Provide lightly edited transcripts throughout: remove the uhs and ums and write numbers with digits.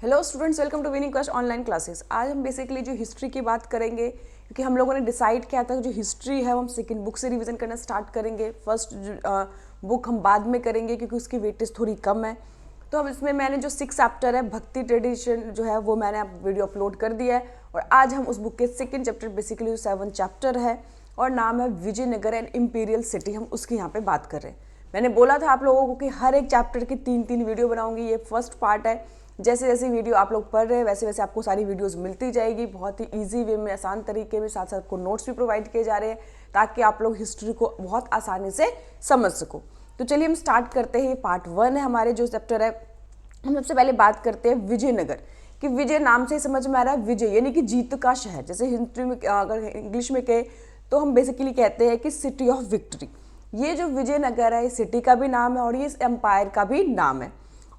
Hello students, welcome to winning quest online classes. आज हम basically जो हिस्ट्री की बात करेंगे, क्योंकि हम लोगों ने डिसाइड किया था जो हिस्ट्री है वो हम सेकंड बुक से रिवीजन करना स्टार्ट करेंगे। फर्स्ट बुक हम बाद में करेंगे क्योंकि उसकी वेटेज थोड़ी कम है। तो अब इसमें मैंने जो 6 चैप्टर है भक्ति ट्रेडिशन जो है वो मैंने आप वीडियो अपलोड कर दिया है। और आज हम उस बुक के सेकेंड चैप्टर बेसिकली जो 7 चैप्टर है और नाम है विजयनगर एंड इम्पीरियल सिटी, हम उसकी यहाँ पे बात कर रहे हैं। मैंने बोला था आप लोगों को कि हर एक चैप्टर की 3-3 वीडियो बनाऊंगी। ये फर्स्ट पार्ट है। जैसे जैसे वीडियो आप लोग पढ़ रहे हैं वैसे वैसे आपको सारी वीडियोस मिलती जाएगी, बहुत ही इजी वे में, आसान तरीके में। साथ साथ आपको नोट्स भी प्रोवाइड किए जा रहे हैं ताकि आप लोग हिस्ट्री को बहुत आसानी से समझ सको। तो चलिए हम स्टार्ट करते हैं। पार्ट 1 है हमारे जो चैप्टर है। हम सबसे पहले बात करते हैं विजयनगर कि विजय नाम से ही समझ में आ रहा है, विजय यानी कि जीत का शहर। जैसे हिस्ट्री में अगर इंग्लिश में कहे तो हम बेसिकली कहते हैं कि सिटी ऑफ विक्ट्री। ये जो विजयनगर है, इस सिटी का भी नाम है और ये इस एम्पायर का भी नाम है।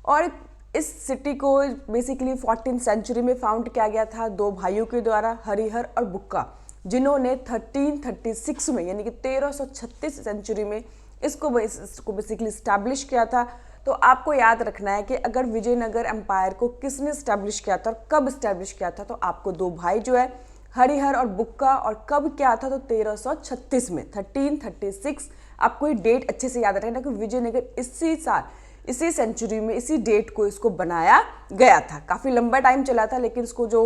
और इस सिटी को बेसिकली 14th सेंचुरी में फाउंड किया गया था 2 भाइयों के द्वारा, हरिहर और बुक्का, जिन्होंने 1336 में यानी कि 1336 सेंचुरी में इसको बेसिकली स्टैब्लिश किया था। तो आपको याद रखना है कि अगर विजयनगर एम्पायर को किसने स्टैब्लिश किया था और कब स्टैब्लिश किया था, तो आपको 2 भाई जो है हरिहर और बुक्का, और कब क्या था तो 1336 में, 1336। आपको ये डेट अच्छे से याद रखना कि विजयनगर इसी साल, इसी सेंचुरी में, इसी डेट को इसको बनाया गया था। काफ़ी लंबा टाइम चला था, लेकिन इसको जो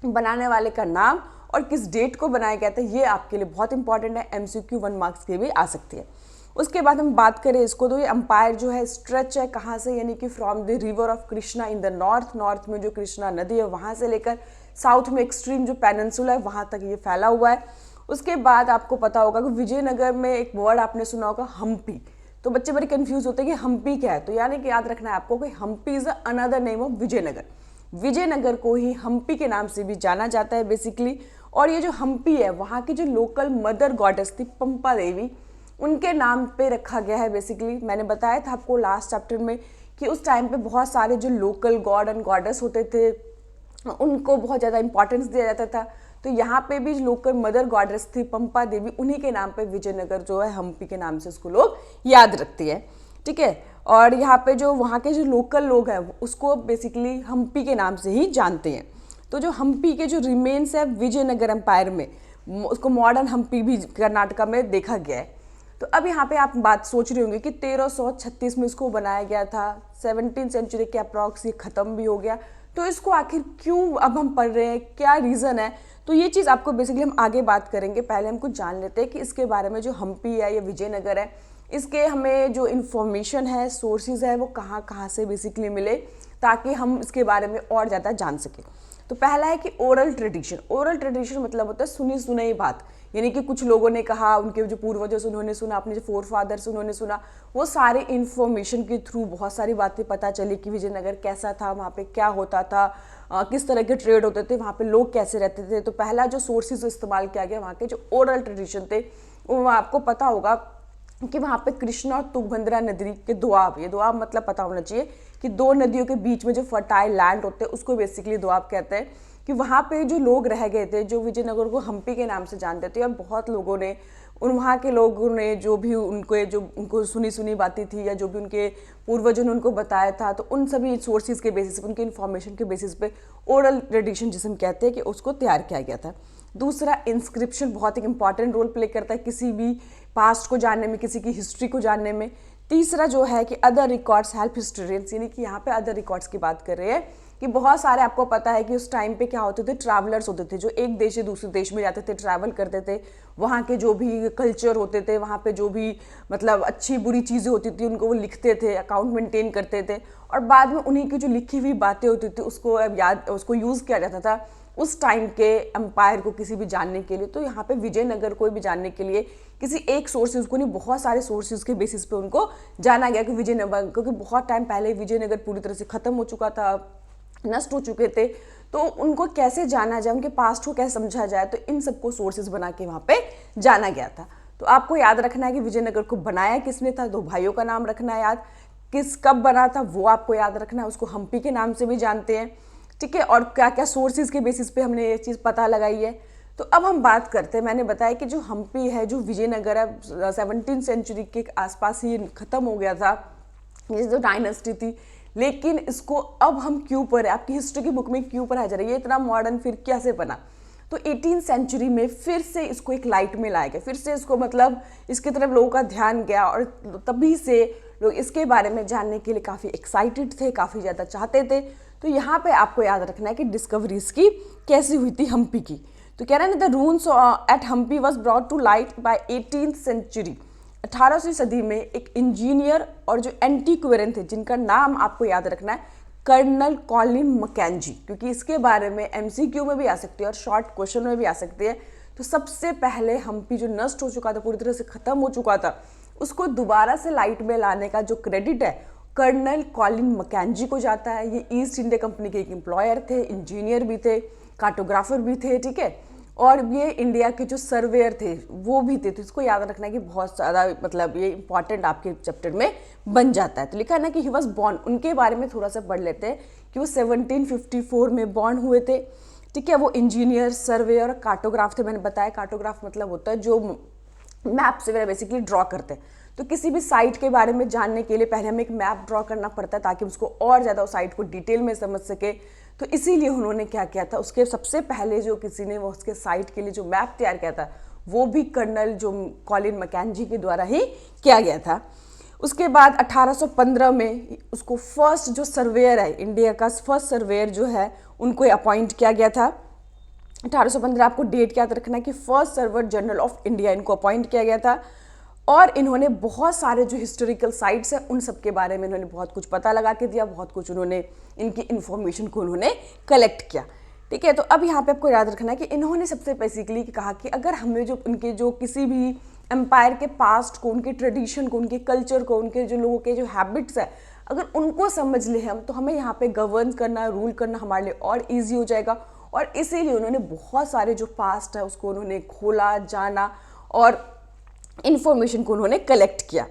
बनाने वाले का नाम और किस डेट को बनाया गया था ये आपके लिए बहुत इंपॉर्टेंट है। MCQ 1 मार्क्स के भी आ सकती है। उसके बाद हम बात करें इसको, तो ये एम्पायर जो है स्ट्रेच है कहाँ से, यानी कि from the river of Krishna in the north में जो कृष्णा नदी है वहाँ से लेकर साउथ में एक्सट्रीम जो पेनिनसुला है वहाँ तक ये फैला हुआ है। उसके बाद आपको पता होगा कि विजयनगर में एक वर्ड आपने सुना होगा, हम्पी। तो बच्चे बड़े कंफ्यूज होते हैं कि हम्पी क्या है। तो यानी कि याद रखना है आपको कि Hampi is another name of Vijayanagar. Vijayanagar को ही हम्पी के नाम से भी जाना जाता है बेसिकली। और ये जो हम्पी है वहाँ की जो लोकल मदर गॉडेस थी पंपा देवी, उनके नाम पे रखा गया है बेसिकली। मैंने बताया था आपको लास्ट चैप्टर में कि उस टाइम पे बहुत सारे जो लोकल गॉड एंड गॉडेस होते थे उनको बहुत ज़्यादा इंपॉर्टेंस दिया जाता था। तो यहाँ पे भी लोकल मदर गॉडेस थी पंपा देवी, उन्हीं के नाम पे विजयनगर जो है हम्पी के नाम से उसको लोग याद रखते हैं, ठीक है। और यहाँ पे जो वहाँ के जो लोकल लोग हैं उसको बेसिकली हम्पी के नाम से ही जानते हैं। तो जो हम्पी के जो रिमेन्स है विजयनगर एम्पायर में, उसको मॉडर्न हम्पी भी कर्नाटका में देखा गया है। तो अब यहाँ पे आप बात सोच रहे होंगे कि 1336 में इसको बनाया गया था, 17th सेंचुरी के अप्रॉक्स ये ख़त्म भी हो गया। तो इसको आखिर क्यों अब हम पढ़ रहे हैं, क्या रीज़न है, तो ये चीज़ आपको बेसिकली हम आगे बात करेंगे। पहले हम कुछ जान लेते हैं कि इसके बारे में जो हम्पी है या विजयनगर है, इसके हमें जो इन्फॉर्मेशन है, सोर्सेज है, वो कहाँ कहाँ से बेसिकली मिले ताकि हम इसके बारे में और ज़्यादा जान सकें। तो पहला है कि ओरल ट्रेडिशन। ओरल ट्रेडिशन मतलब होता है सुनी सुनाई बात, यानी कि कुछ लोगों ने कहा, उनके जो पूर्वजों उन्होंने सुना, अपने जो फोर फादर्स उन्होंने सुना, वो सारे इन्फॉर्मेशन के थ्रू बहुत सारी बातें पता चली कि विजयनगर कैसा था, वहाँ पे क्या होता था, किस तरह के ट्रेड होते थे, वहाँ पे लोग कैसे रहते थे। तो पहला जो सोर्सेज इस्तेमाल किया गया वहाँ के जो ओरल ट्रेडिशन थे, वो आपको पता होगा कि वहाँ पे कृष्णा और तुंगभद्रा नदी के दोआब, ये दोआब मतलब पता होना चाहिए कि 2 नदियों के बीच में जो फर्टाइल लैंड होते हैं उसको बेसिकली दोआब कहते हैं। कि वहाँ पे जो लोग रह गए थे, जो विजयनगर को हम्पी के नाम से जानते थे, और बहुत लोगों ने वहाँ के लोगों ने जो भी उनको सुनी बातें थी या जो भी उनके पूर्वजों ने उनको बताया था, तो उन सभी सोर्सेज के बेसिस पे, उनके इन्फॉर्मेशन के बेसिस पे ओरल ट्रेडिशन जिसे हम कहते हैं कि उसको तैयार किया गया था। दूसरा, इंस्क्रिप्शन बहुत एक इंपॉर्टेंट रोल प्ले करता है किसी भी पास्ट को जानने में, किसी की हिस्ट्री को जानने में। तीसरा जो है कि अदर रिकॉर्ड्स हेल्प हिस्टोरियंस, यानी कि यहाँ पे अदर रिकॉर्ड्स की बात कर रहे हैं कि बहुत सारे, आपको पता है कि उस टाइम पे क्या होते थे, ट्रैवलर्स होते थे जो एक देश से दूसरे देश में जाते थे, ट्रैवल करते थे। वहाँ के जो भी कल्चर होते थे, वहाँ पे जो भी मतलब अच्छी बुरी चीज़ें होती थी उनको वो लिखते थे, अकाउंट मेंटेन करते थे, और बाद में उन्हीं की जो लिखी हुई बातें होती थी उसको यूज़ किया जाता था उस टाइम के एम्पायर को किसी भी जानने के लिए। तो यहाँ पे विजयनगर को भी जानने के लिए किसी एक सोर्सेज को नहीं, बहुत सारे सोर्सेज के बेसिस पे उनको जाना गया कि विजयनगर, क्योंकि बहुत टाइम पहले विजयनगर पूरी तरह से ख़त्म हो चुका था, नष्ट हो चुके थे। तो उनको कैसे जाना जाए, उनके पास्ट को कैसे समझा जाए, तो इन सबको सोर्सेज बना के वहाँ पे जाना गया था। तो आपको याद रखना है कि विजयनगर को बनाया किसने था, 2 भाइयों का नाम रखना है याद, किस कब बना था वो आपको याद रखना है, उसको हम्पी के नाम से भी जानते हैं, ठीक है। और क्या क्या सोर्सेज के बेसिस पे हमने ये चीज़ पता लगाई है। तो अब हम बात करते हैं, मैंने बताया कि जो हम्पी है, जो विजयनगर है, 17th सेंचुरी के आसपास ही ख़त्म हो गया था। ये जो डायनेस्टी थी, लेकिन इसको अब हम क्यों पढ़े, आपकी हिस्ट्री की बुक में क्यों पढ़ाया जा रहा है, ये इतना मॉडर्न फिर कैसे बना। तो 18th सेंचुरी में फिर से इसको एक लाइट में लाया गया, फिर से इसको मतलब इसकी तरफ लोगों का ध्यान गया, और तभी से लोग इसके बारे में जानने के लिए काफ़ी एक्साइटेड थे, काफ़ी ज़्यादा चाहते थे। तो यहाँ पे आपको याद रखना है कि डिस्कवरी इसकी कैसी हुई थी हम्पी की। तो कह रहे हैं the ruins at Hampi was brought to light by 18th century. 18वीं सदी में एक इंजीनियर और जो एंटीक्वेरियन थे, जिनका नाम आपको याद रखना है कर्नल कॉलिन मैकेंजी, क्योंकि इसके बारे में एमसीक्यू में भी आ सकती है और शॉर्ट क्वेश्चन में भी आ सकती है। तो सबसे पहले हम्पी जो नष्ट हो चुका था, पूरी तरह से खत्म हो चुका था, उसको दोबारा से लाइट में लाने का जो क्रेडिट है कर्नल कॉलिन मैकेंजी को जाता है। ये ईस्ट इंडिया कंपनी के एक एम्प्लॉयर थे, इंजीनियर भी थे, कार्टोग्राफर भी थे, ठीक है, और ये इंडिया के जो सर्वेयर थे वो भी थे। तो इसको याद रखना है कि बहुत ज़्यादा मतलब ये इंपॉर्टेंट आपके चैप्टर में बन जाता है। तो लिखा है ना कि ही वॉज बॉर्न, उनके बारे में थोड़ा सा पढ़ लेते हैं कि वो 1754 में बॉर्न हुए थे, ठीक है। वो इंजीनियर, सर्वेयर और कार्टोग्राफ थे। मैंने बताया कार्टोग्राफ मतलब होता है जो मैप से वगैरह बेसिकली ड्रॉ करते हैं। तो किसी भी साइट के बारे में जानने के लिए पहले हमें एक मैप ड्रॉ करना पड़ता है ताकि उसको और ज़्यादा उस साइट को डिटेल में समझ सके। तो इसीलिए उन्होंने क्या किया था, उसके सबसे पहले जो किसी ने वो उसके साइट के लिए जो मैप तैयार किया था वो भी कर्नल जो कॉलिन मैकेंजी के द्वारा ही किया गया था। उसके बाद 1815 में उसको फर्स्ट जो सर्वेयर है, इंडिया का फर्स्ट सर्वेयर जो है, उनको अपॉइंट किया गया था। 1815 आपको डेट याद रखना है कि first surveyor general of India इनको अपॉइंट किया गया था। और इन्होंने बहुत सारे जो हिस्टोरिकल साइट्स हैं उन सब के बारे में इन्होंने बहुत कुछ पता लगा के दिया, बहुत कुछ उन्होंने इनकी इन्फॉर्मेशन को उन्होंने कलेक्ट किया, ठीक है। तो अब यहाँ पे आपको याद रखना है कि इन्होंने सबसे बेसिकली कहा कि अगर हमें जो उनके जो किसी भी एम्पायर के पास्ट को, उनके ट्रेडिशन को, उनके कल्चर को, उनके जो लोगों के जो हैबिट्स है, अगर उनको समझ ले हम, तो हमें यहाँ पे गवर्न करना, रूल करना हमारे लिए और ईजी हो जाएगा। और इसीलिए उन्होंने बहुत सारे जो पास्ट है उसको उन्होंने खोला, जाना और इंफॉर्मेशन को उन्होंने कलेक्ट किया,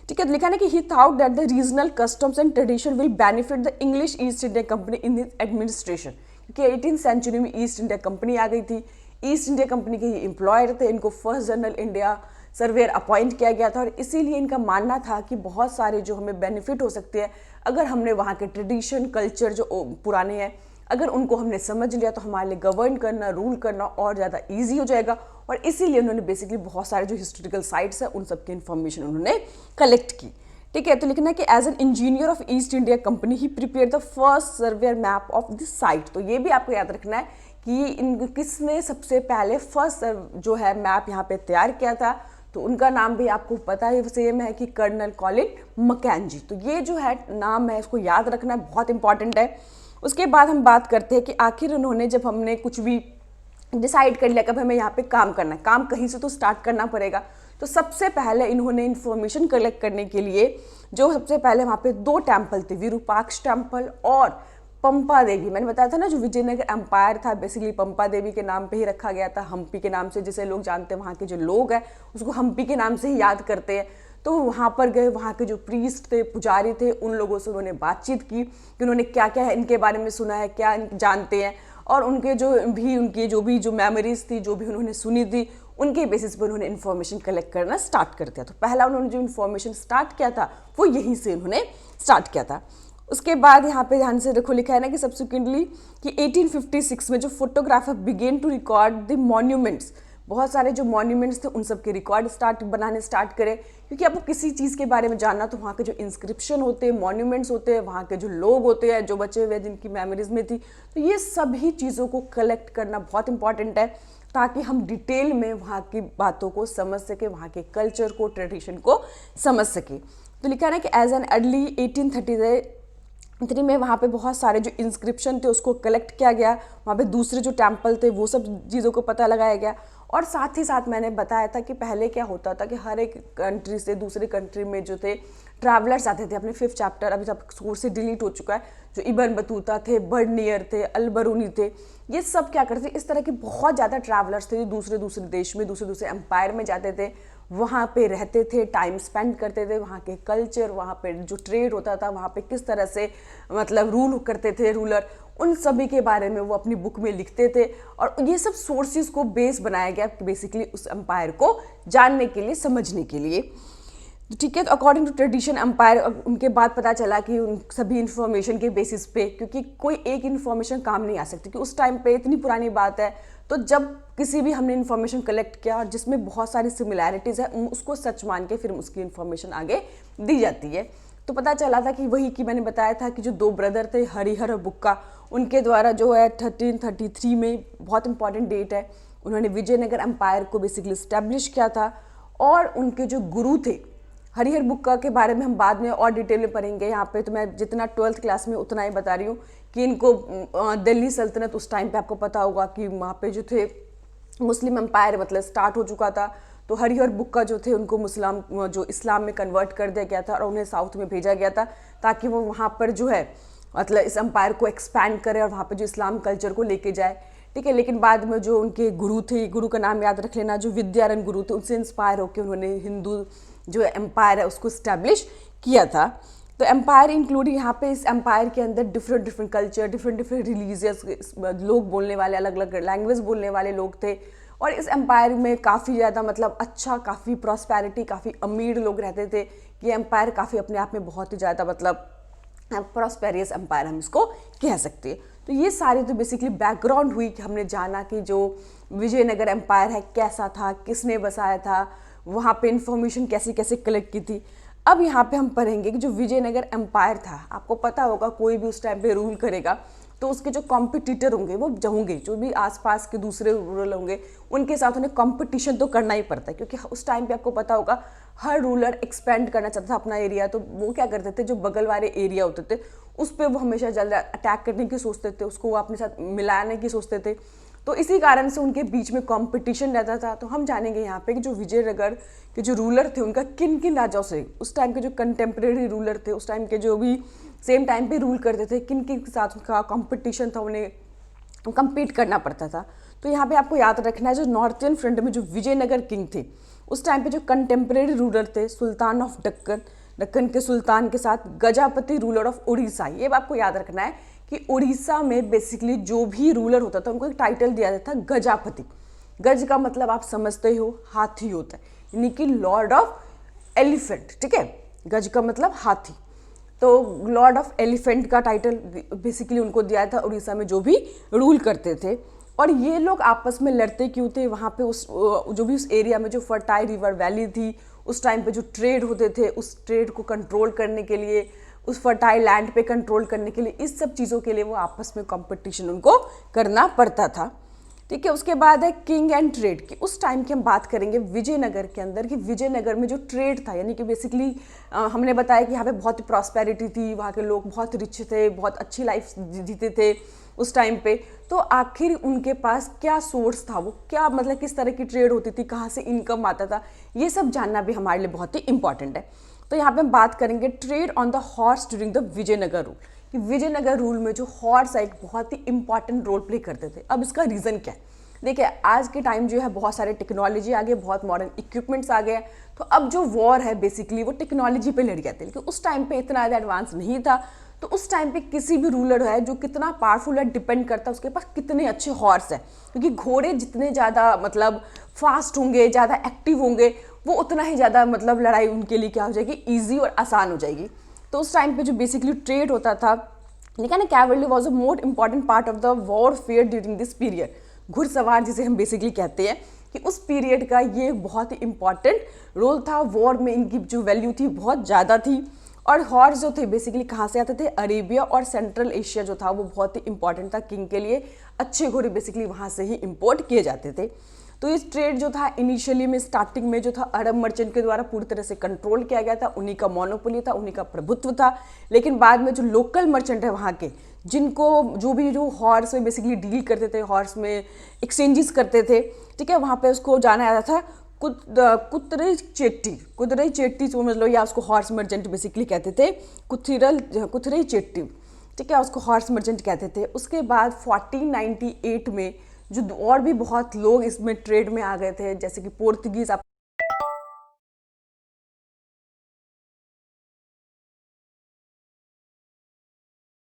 ठीक है। तो लिखा है कि ही thought that the regional customs and tradition will benefit the English east India company in his administration, क्योंकि 18th सेंचुरी में ईस्ट इंडिया कंपनी आ गई थी। ईस्ट इंडिया कंपनी के ये एम्प्लॉयर थे, इनको first general India surveyor appoint किया गया था, और इसीलिए इनका मानना था कि बहुत सारे जो हमें बेनिफिट हो सकते हैं अगर हमने वहाँ के ट्रेडिशन, कल्चर जो पुराने हैं, अगर उनको हमने समझ लिया तो हमारे लिए गवर्न करना, रूल करना और ज़्यादा ईजी हो जाएगा। और इसीलिए उन्होंने बेसिकली बहुत सारे जो हिस्टोरिकल साइट्स हैं उन सब की इन्फॉर्मेशन उन्होंने कलेक्ट की, ठीक है। तो लिखना है कि as an engineer of East India Company ही prepare the first surveyor map of this site. तो ये भी आपको याद रखना है कि इन किसने सबसे पहले फर्स्ट जो है मैप यहाँ पे तैयार किया था। तो उनका नाम भी आपको पता है सेम है कि कर्नल कॉलिन मैकेंजी। तो ये जो है नाम है इसको याद रखना बहुत इंपॉर्टेंट है। उसके बाद हम बात करते हैं कि आखिर उन्होंने, जब हमने कुछ भी डिसाइड कर लिया कि हमें यहाँ पे काम करना है, काम कहीं से तो स्टार्ट करना पड़ेगा, तो सबसे पहले इन्होंने इन्फॉर्मेशन कलेक्ट करने के लिए जो सबसे पहले वहाँ पे 2 टेम्पल थे, विरूपाक्ष टेम्पल और पंपा देवी। मैंने बताया था ना जो विजयनगर एम्पायर था बेसिकली पंपा देवी के नाम पे ही रखा गया था, हम्पी के नाम से जिसे लोग जानते हैं, वहाँ के जो लोग हैं उसको हम्पी के नाम से ही याद करते हैं। तो वहाँ पर गए, वहाँ के जो प्रीस्ट थे, पुजारी थे, उन लोगों से उन्होंने बातचीत की कि उन्होंने क्या क्या इनके बारे में सुना है, क्या जानते हैं, और उनके जो मेमोरीज थी, जो भी उन्होंने सुनी थी, उनके बेसिस पर उन्होंने इन्फॉर्मेशन कलेक्ट करना स्टार्ट कर दिया। तो पहला उन्होंने जो इन्फॉर्मेशन स्टार्ट किया था वो यहीं से उन्होंने स्टार्ट किया था। उसके बाद यहाँ पे ध्यान से देखो लिखा है ना कि सब्सिक्वेंटली कि 1856 में जो photographer began to record the monuments, बहुत सारे जो मॉन्यूमेंट्स थे उन सब के रिकॉर्ड बनाने स्टार्ट करें, क्योंकि आपको किसी चीज़ के बारे में जानना तो वहाँ के जो इंस्क्रिप्शन होते हैं, मॉन्यूमेंट्स होते हैं, वहाँ के जो लोग होते हैं जो बचे हुए जिनकी मेमोरीज में थी, तो ये सभी चीज़ों को कलेक्ट करना बहुत इंपॉर्टेंट है ताकि हम डिटेल में वहाँ की बातों को समझ सके, वहाँ के कल्चर को, ट्रेडिशन को समझ सके। तो लिखा है कि एज एन अर्ली 1833 में वहाँ पे बहुत सारे जो इंस्क्रिप्शन थे उसको कलेक्ट किया गया, वहाँ पे दूसरे जो टेम्पल थे वो सब चीज़ों को पता लगाया गया। और साथ ही साथ मैंने बताया था कि पहले क्या होता था कि हर एक कंट्री से दूसरे कंट्री में जो थे ट्रैवलर्स आते थे। अपने 5th चैप्टर अभी तक कोर्स से डिलीट हो चुका है, जो इबन बतूता थे, बर्नियर थे, अलबरूनी थे, ये सब क्या करते थे, इस तरह के बहुत ज़्यादा ट्रैवलर्स थे जो दूसरे दूसरे देश में, दूसरे दूसरे एम्पायर में जाते थे, वहाँ पे रहते थे, टाइम स्पेंड करते थे, वहाँ के कल्चर, वहाँ पे जो ट्रेड होता था, वहाँ पे किस तरह से मतलब रूल करते थे रूलर, उन सभी के बारे में वो अपनी बुक में लिखते थे। और ये सब सोर्सेज को बेस बनाया गया बेसिकली उस एम्पायर को जानने के लिए, समझने के लिए। तो ठीक है, तो अकॉर्डिंग टू ट्रेडिशन एम्पायर उनके बाद पता चला कि उन सभी इन्फॉर्मेशन के बेसिस पे, क्योंकि कोई एक इन्फॉर्मेशन काम नहीं आ सकती, कि उस टाइम पे इतनी पुरानी बात है, तो जब किसी भी हमने इन्फॉर्मेशन कलेक्ट किया और जिसमें बहुत सारी सिमिलैरिटीज़ है, उसको सच मान के फिर उसकी इन्फॉर्मेशन आगे दी जाती है। तो पता चला था कि वही कि मैंने बताया था कि जो दो ब्रदर थे हरिहर और बुक्का, उनके द्वारा जो है 1333 में, बहुत इंपॉर्टेंट डेट है, उन्होंने विजयनगर एम्पायर को बेसिकली इस्टेब्लिश किया था। और उनके जो गुरु थे हरिहर बुक्का के बारे में हम बाद में और डिटेल में पढ़ेंगे, यहाँ पे तो मैं जितना 12th क्लास में उतना ही बता रही हूँ कि इनको दिल्ली सल्तनत उस टाइम पे आपको पता होगा कि वहाँ पे जो थे मुस्लिम एम्पायर मतलब स्टार्ट हो चुका था। तो हरिहर बुक्का जो थे उनको जो इस्लाम में कन्वर्ट कर दिया गया था और उन्हें साउथ में भेजा गया था, ताकि वो वहाँ पर जो है मतलब इस एम्पायर को एक्सपैंड करे और वहाँ पे जो इस्लाम कल्चर को लेके जाए। ठीक है, लेकिन बाद में जो उनके गुरु थे, गुरु का नाम याद रख लेना, जो विद्यारण्य गुरु थे, उनसे इंस्पायर होकर उन्होंने हिंदू जो एम्पायर है उसको इस्टेब्लिश किया था। तो एम्पायर इंक्लूडिंग यहाँ पे इस एम्पायर के अंदर डिफरेंट कल्चर, डिफरेंट रिलीजियस लोग बोलने वाले, अलग अलग लैंग्वेज बोलने वाले लोग थे। और इस एम्पायर में काफ़ी ज़्यादा मतलब अच्छा, काफ़ी प्रॉस्पेरिटी, काफ़ी अमीर लोग रहते थे। ये एम्पायर काफ़ी अपने आप में बहुत ही ज़्यादा मतलब प्रॉस्पेरियस एम्पायर हम इसको कह सकते हैं। तो ये सारी तो बेसिकली बैकग्राउंड हुई कि हमने जाना कि जो विजयनगर एम्पायर है कैसा था, किसने बसाया था, वहाँ पे इंफॉर्मेशन कैसे कैसे कलेक्ट की थी। अब यहाँ पे हम पढ़ेंगे कि जो विजयनगर एम्पायर था, आपको पता होगा कोई भी उस टाइम पे रूल करेगा तो उसके जो कॉम्पिटिटर होंगे वो होंगे, जो भी आसपास के दूसरे रूलर होंगे उनके साथ उन्हें कंपटीशन तो करना ही पड़ता है, क्योंकि उस टाइम पे आपको पता होगा हर रूलर एक्सपेंड करना चाहता था अपना एरिया। तो वो क्या करते थे, जो बगल वाले एरिया होते थे उस पर वो हमेशा जल्द अटैक करने की सोचते थे, उसको वो अपने साथ मिलाने की सोचते थे। तो इसी कारण से उनके बीच में कंपटीशन रहता था। तो हम जानेंगे यहाँ पे कि जो विजयनगर के जो रूलर थे उनका किन किन राजाओं से, उस टाइम के जो कंटेम्प्रेरी रूलर थे, उस टाइम के जो भी सेम टाइम पे रूल करते थे, किन किन के साथ उनका कंपटीशन था, उन्हें कम्पीट करना पड़ता था। तो यहाँ पे आपको याद रखना है जो नॉर्थर्न फ्रंट में जो विजयनगर किंग थे उस टाइम पे जो कंटेम्प्रेरी रूलर थे, सुल्तान ऑफ दक्कन, दक्कन के सुल्तान के साथ गजापति रूलर ऑफ उड़ीसा। ये आपको याद रखना है कि उड़ीसा में बेसिकली जो भी रूलर होता था उनको एक टाइटल दिया जाता था गजापति। गज का मतलब आप समझते हो हाथी होता है, यानी कि लॉर्ड ऑफ एलिफेंट। ठीक है, गज का मतलब हाथी, तो लॉर्ड ऑफ एलिफेंट का टाइटल बेसिकली उनको दिया था उड़ीसा में जो भी रूल करते थे। और ये लोग आपस में लड़ते क्यों थे, वहाँ पे उस जो भी उस एरिया में जो फर्टाइल रिवर वैली थी उस टाइम पे जो ट्रेड होते थे उस ट्रेड को कंट्रोल करने के लिए, उस फर्टाइल लैंड पे कंट्रोल करने के लिए, इस सब चीज़ों के लिए वो आपस में कंपटीशन उनको करना पड़ता था। ठीक है, उसके बाद है किंग एंड ट्रेड की। उस टाइम की हम बात करेंगे विजयनगर के अंदर कि विजयनगर में जो ट्रेड था, यानी कि बेसिकली हमने बताया कि यहाँ पे बहुत प्रॉस्पेरिटी थी, वहाँ के लोग बहुत रिच थे, बहुत अच्छी लाइफ जीते थे उस टाइम पे। तो आखिर उनके पास क्या सोर्स था, वो क्या मतलब किस तरह की ट्रेड होती थी, कहाँ से इनकम आता था, ये सब जानना भी हमारे लिए बहुत ही इंपॉर्टेंट है। तो यहाँ पे हम बात करेंगे trade on the horse during the Vijayanagar rule, कि विजयनगर रूल में जो हॉर्स है एक बहुत ही इंपॉर्टेंट रोल प्ले करते थे। अब इसका रीज़न क्या है, देखिए आज के टाइम जो है बहुत सारे टेक्नोलॉजी आ गए, बहुत मॉडर्न इक्विपमेंट्स आ गए, तो अब जो वॉर है बेसिकली वो टेक्नोलॉजी पे लड़ जाते हैं, लेकिन उस टाइम पे इतना ज़्यादा एडवांस नहीं था। तो उस टाइम पे किसी भी रूलर है जो कितना पावरफुल है डिपेंड करता है उसके पास कितने अच्छे हॉर्स है, क्योंकि घोड़े जितने ज़्यादा मतलब फास्ट होंगे, ज़्यादा एक्टिव होंगे, वो उतना ही ज़्यादा मतलब लड़ाई उनके लिए क्या हो जाएगी, ईजी और आसान हो जाएगी। तो उस टाइम पे जो बेसिकली ट्रेड होता था, लेकिन cavalry was a more important part of the warfare during this period. घुड़सवार जिसे हम बेसिकली कहते हैं कि उस पीरियड का ये बहुत ही इंपॉर्टेंट रोल था। वॉर में इनकी जो वैल्यू थी बहुत ज़्यादा थी। और हॉर्स जो थे बेसिकली कहाँ से आते थे, अरेबिया और सेंट्रल एशिया जो था वो बहुत ही इंपॉर्टेंट था किंग के लिए, अच्छे घोड़े बेसिकली वहाँ से ही इंपोर्ट किए जाते थे। तो इस ट्रेड जो था इनिशियली में स्टार्टिंग में जो था अरब मर्चेंट के द्वारा पूरी तरह से कंट्रोल किया गया था, उन्हीं का मोनोपोली था, उन्हीं का प्रभुत्व था। लेकिन बाद में जो लोकल मर्चेंट है वहाँ के, जिनको जो हॉर्स में बेसिकली डील करते थे, हॉर्स में एक्सचेंजेस करते थे, ठीक है, वहाँ पे उसको जाना जाता था कुतरई चेट्टी समझ लो, या उसको हॉर्स मर्चेंट बेसिकली कहते थे, कुतरई चेट्टी। ठीक है, उसको हॉर्स मर्चेंट कहते थे। उसके बाद 1498 में जो और भी बहुत लोग इसमें ट्रेड में आ गए थे, जैसे कि पोर्तुगीज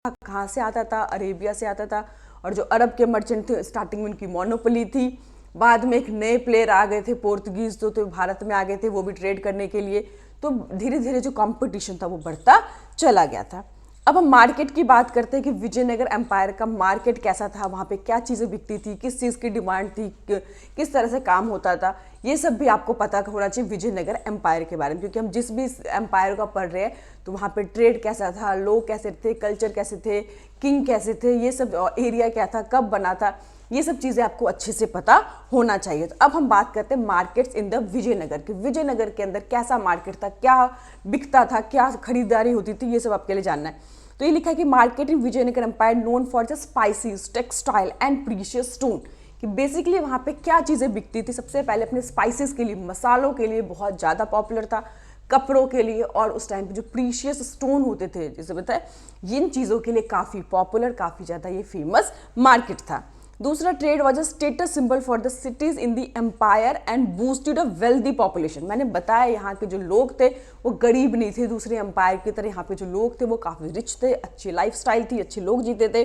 कहाँ से आता था, अरेबिया से आता था। और जो अरब के मर्चेंट थे स्टार्टिंग में उनकी मोनोपोली थी। बाद में एक नए प्लेयर आ गए थे, पोर्तुगीज जो तो भारत में आ गए थे वो भी ट्रेड करने के लिए। तो धीरे धीरे जो कंपटीशन था वो बढ़ता चला गया था। अब हम मार्केट की बात करते हैं कि विजयनगर एम्पायर का मार्केट कैसा था, वहाँ पे क्या चीज़ें बिकती थी, किस चीज़ की डिमांड थी, किस तरह से काम होता था, ये सब भी आपको पता होना चाहिए विजयनगर एम्पायर के बारे में, क्योंकि हम जिस भी एम्पायर का पढ़ रहे हैं तो वहाँ पे ट्रेड कैसा था, लोग कैसे थे, कल्चर कैसे थे, किंग कैसे थे, ये सब एरिया क्या था, कब बना था, ये सब चीज़ें आपको अच्छे से पता होना चाहिए। तो अब हम बात करते हैं मार्केट्स इन द विजयनगर कि विजयनगर के अंदर कैसा मार्केट था, क्या बिकता था, क्या खरीदारी होती थी, ये सब आपके लिए जानना है। तो ये लिखा है कि market in Vijayanagar empire known for the spices, textile and precious stone, कि बेसिकली वहाँ पे क्या चीज़ें बिकती थी। सबसे पहले अपने स्पाइसेस के लिए, मसालों के लिए बहुत ज़्यादा पॉपुलर था, कपड़ों के लिए, और उस टाइम पे जो प्रीशियस स्टोन होते थे जैसे बताए, इन चीज़ों के लिए काफ़ी पॉपुलर, काफ़ी ज़्यादा ये फेमस मार्केट था। दूसरा, trade was a status symbol for the cities in the empire and boosted a wealthy population. मैंने बताया यहाँ के जो लोग थे वो गरीब नहीं थे दूसरे एम्पायर की तरह, यहाँ पे जो लोग थे वो काफ़ी रिच थे, अच्छी लाइफस्टाइल थी, अच्छे लोग जीते थे।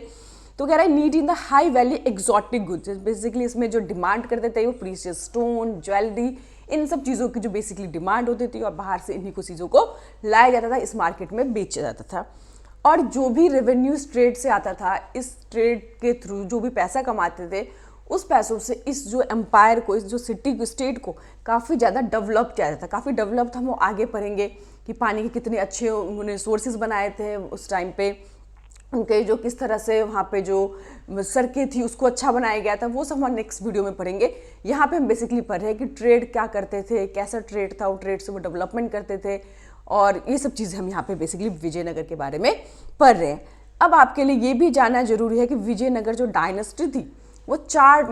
तो कह रहा है need in the high value exotic goods, basically इसमें जो डिमांड करते थे वो प्रीशियस स्टोन, ज्वेलरी, इन सब चीज़ों की जो बेसिकली डिमांड होती थी, और बाहर से इन्हीं को चीज़ों को लाया जाता था, इस मार्केट में बेचा जाता था। और जो भी रेवेन्यू इस ट्रेड से आता था, इस ट्रेड के थ्रू जो भी पैसा कमाते थे, उस पैसों से इस जो एम्पायर को, इस जो सिटी को, स्टेट को काफ़ी ज़्यादा डेवलप किया जाता था। काफ़ी डेवलप था, हम आगे पढ़ेंगे कि पानी के कितने अच्छे उन्होंने सोर्सेज बनाए थे उस टाइम पे, उनके जो किस तरह से वहाँ पे जो सड़कें थी उसको अच्छा बनाया गया था, वो सब हम नेक्स्ट वीडियो में पढ़ेंगे। यहाँ पे हम बेसिकली पढ़ रहे हैं कि ट्रेड क्या करते थे, कैसा ट्रेड था, वो ट्रेड से वो डेवलपमेंट करते थे, और ये सब चीज़ें हम यहाँ पे बेसिकली विजयनगर के बारे में पढ़ रहे हैं। अब आपके लिए ये भी जानना जरूरी है कि विजयनगर जो डायनेस्टी थी वो चार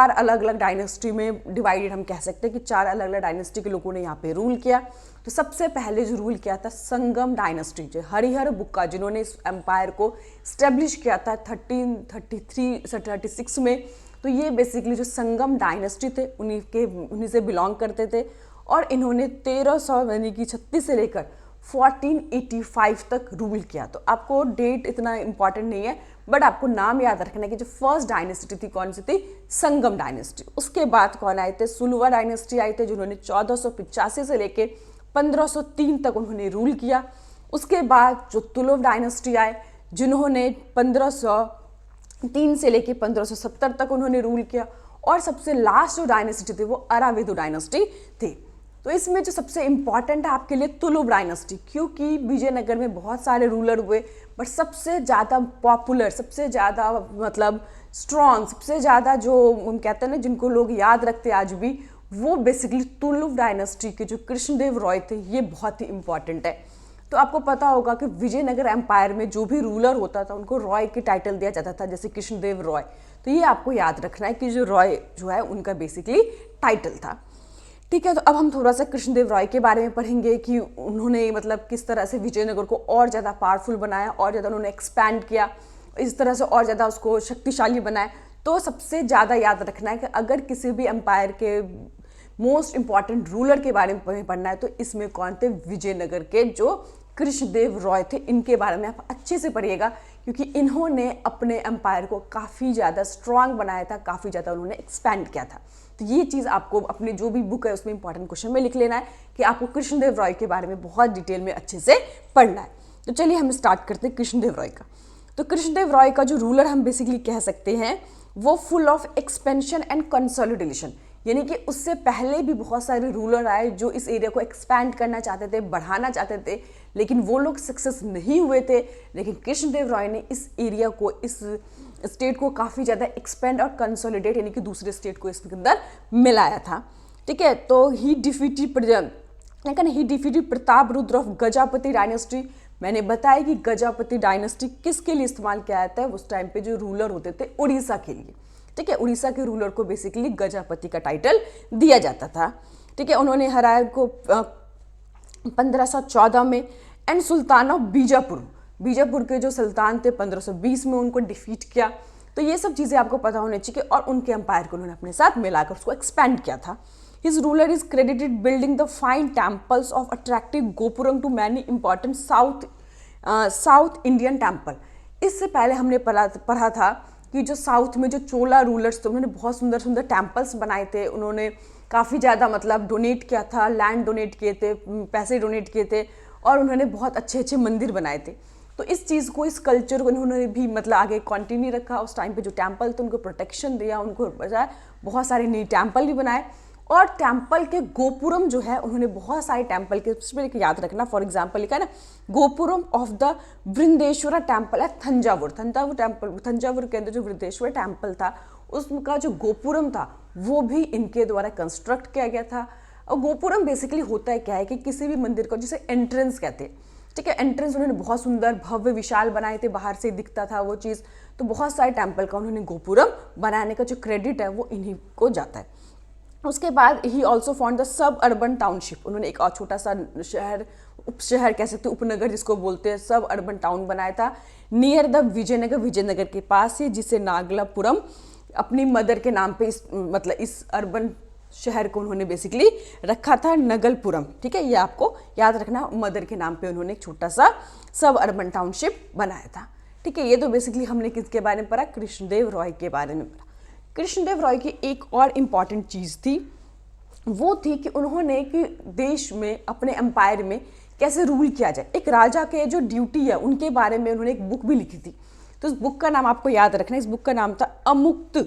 अलग अलग डायनेस्टी में डिवाइडेड, हम कह सकते हैं कि चार अलग अलग डायनेस्टी के लोगों ने यहाँ पे रूल किया। तो सबसे पहले जो रूल किया था संगम डायनेस्टी, जो हरिहर बुक्का, जिन्होंने इस एम्पायर को स्टेब्लिश किया था 1336 में। तो ये बेसिकली जो संगम डायनेस्टी थे उन्हीं से बिलोंग करते थे, और इन्होंने 1300 यानी कि 36 से लेकर 1485 तक रूल किया। तो आपको डेट इतना इंपॉर्टेंट नहीं है, बट आपको नाम याद रखना है कि जो फर्स्ट डायनेस्टी थी कौन सी थी, संगम डायनेस्टी। उसके बाद कौन आए थे, सुलवा डायनेस्टी आए थे, जिन्होंने 1485 से लेके 1503 तक उन्होंने रूल किया। उसके बाद जो तुलुव डायनेस्टी आए, जिन्होंने 1503 से लेके 1570 तक उन्होंने रूल किया। और सबसे लास्ट जो डायनेस्टी थी वो अराविदु डायनेस्टी थी। तो इसमें जो सबसे इंपॉर्टेंट है आपके लिए तुलुव डायनेस्टी, क्योंकि विजयनगर में बहुत सारे रूलर हुए, बट सबसे ज़्यादा पॉपुलर, सबसे ज़्यादा मतलब स्ट्रॉन्ग, सबसे ज़्यादा जो हम कहते हैं ना जिनको लोग याद रखते आज भी, वो बेसिकली तुलुव डायनेस्टी के जो कृष्णदेव रॉय थे, ये बहुत ही इंपॉर्टेंट है। तो आपको पता होगा कि विजयनगर एम्पायर में जो भी रूलर होता था उनको रॉय के टाइटल दिया जाता था, जैसे कृष्णदेव रॉय। तो ये आपको याद रखना है कि जो रॉय जो है उनका बेसिकली टाइटल था। ठीक है, तो अब हम थोड़ा सा कृष्णदेव रॉय के बारे में पढ़ेंगे कि उन्होंने मतलब किस तरह से विजयनगर को और ज़्यादा पावरफुल बनाया, और ज़्यादा उन्होंने एक्सपैंड किया, इस तरह से और ज़्यादा उसको शक्तिशाली बनाया। तो सबसे ज़्यादा याद रखना है कि अगर किसी भी एम्पायर के मोस्ट इंपॉर्टेंट रूलर के बारे में पढ़ना है तो इसमें कौन थे, विजयनगर के जो कृष्णदेव रॉय थे, इनके बारे में आप अच्छे से पढ़िएगा, क्योंकि इन्होंने अपने एम्पायर को काफ़ी ज़्यादा स्ट्रांग बनाया था, काफ़ी ज़्यादा उन्होंने एक्सपैंड किया था। तो ये चीज़ आपको अपने जो भी बुक है उसमें इंपॉर्टेंट क्वेश्चन में लिख लेना है कि आपको कृष्णदेव रॉय के बारे में बहुत डिटेल में अच्छे से पढ़ना है। तो चलिए हम स्टार्ट करते हैं कृष्णदेव रॉय का। तो कृष्णदेव रॉय का जो रूलर हम बेसिकली कह सकते हैं वो full of expansion and consolidation, यानी कि उससे पहले भी बहुत सारे रूलर आए जो इस एरिया को एक्सपैंड करना चाहते थे, बढ़ाना चाहते थे, लेकिन वो लोग सक्सेस नहीं हुए थे। लेकिन कृष्णदेव रॉय ने इस एरिया को, इस स्टेट को काफ़ी ज़्यादा एक्सपेंड और कंसोलिडेट यानी कि दूसरे स्टेट को इसके अंदर मिलाया था। ठीक है, तो ही defeated Pratap Rudra of Gajapati dynasty. मैंने बताया कि गजापति डायनेस्टी किसके लिए इस्तेमाल किया जाता है, उस टाइम पे जो रूलर होते थे उड़ीसा के लिए। ठीक है, उड़ीसा के रूलर को बेसिकली गजापति का टाइटल दिया जाता था। ठीक है, उन्होंने हराया को 1514 में, एंड सुल्तान ऑफ बीजापुर के जो सुल्तान थे 1520 में उनको डिफीट किया। तो ये सब चीज़ें आपको पता होनी चाहिए, और उनके एम्पायर को उन्होंने अपने साथ मिलाकर उसको एक्सपैंड किया था। His ruler is credited building the fine temples of attractive gopuram to many important South Indian temple. इससे पहले हमने पढ़ा था कि जो साउथ में जो चोला रूलर्स थे उन्होंने बहुत सुंदर सुंदर टेम्पल्स बनाए थे, उन्होंने काफ़ी ज़्यादा मतलब डोनेट किया था, लैंड डोनेट किए थे, पैसे डोनेट किए थे, और उन्होंने बहुत अच्छे अच्छे मंदिर बनाए थे। तो इस चीज़ को, इस कल्चर को उन्होंने भी मतलब आगे कंटिन्यू रखा। उस टाइम पे जो टेम्पल थे उनको प्रोटेक्शन दिया, उनको बजाय बहुत सारे नए टेम्पल भी बनाए। और टेम्पल के गोपुरम जो है, उन्होंने बहुत सारे टेम्पल के, उसमें याद रखना, फॉर एग्जाम्पल लिखा है ना, गोपुरम ऑफ द वृंदेश्वरा टेम्पल है तंजावुर टेम्पल। तंजावुर के अंदर जो वृंदेश्वर टेम्पल था उसका जो गोपुरम था वो भी इनके द्वारा कंस्ट्रक्ट किया गया था। और गोपुरम बेसिकली होता है क्या है कि किसी भी मंदिर को जिसे एंट्रेंस कहते हैं, ठीक है, एंट्रेंस उन्होंने बहुत सुंदर भव्य विशाल बनाए थे, बाहर से दिखता था वो चीज़। तो बहुत सारे टेम्पल का उन्होंने गोपुरम बनाने का जो क्रेडिट है वो इन्हीं को जाता है। उसके बाद he also found the sub urban township. उन्होंने एक और छोटा सा शहर, उप शहर कह सकते हैं, उपनगर जिसको बोलते हैं, सब अर्बन टाउन बनाया था नियर द विजयनगर, विजयनगर के पास ही, जिसे नागलापुरम अपनी मदर के नाम पे मतलब इस अर्बन शहर को उन्होंने बेसिकली रखा था, नगलपुरम। ठीक है, ये आपको याद रखना, मदर के नाम पे उन्होंने एक छोटा सा सब अर्बन टाउनशिप बनाया था। ठीक है, ये तो बेसिकली हमने किसके बारे में पढ़ा, कृष्णदेव रॉय के बारे में पढ़ा। कृष्णदेव रॉय की एक और इम्पॉर्टेंट चीज़ थी, वो थी कि उन्होंने कि देश में, अपने एम्पायर में कैसे रूल किया जाए। एक राजा के जो ड्यूटी है उनके बारे में उन्होंने एक बुक भी लिखी थी। तो इस बुक का नाम आपको याद रखना है, इस बुक का नाम था अमुक्त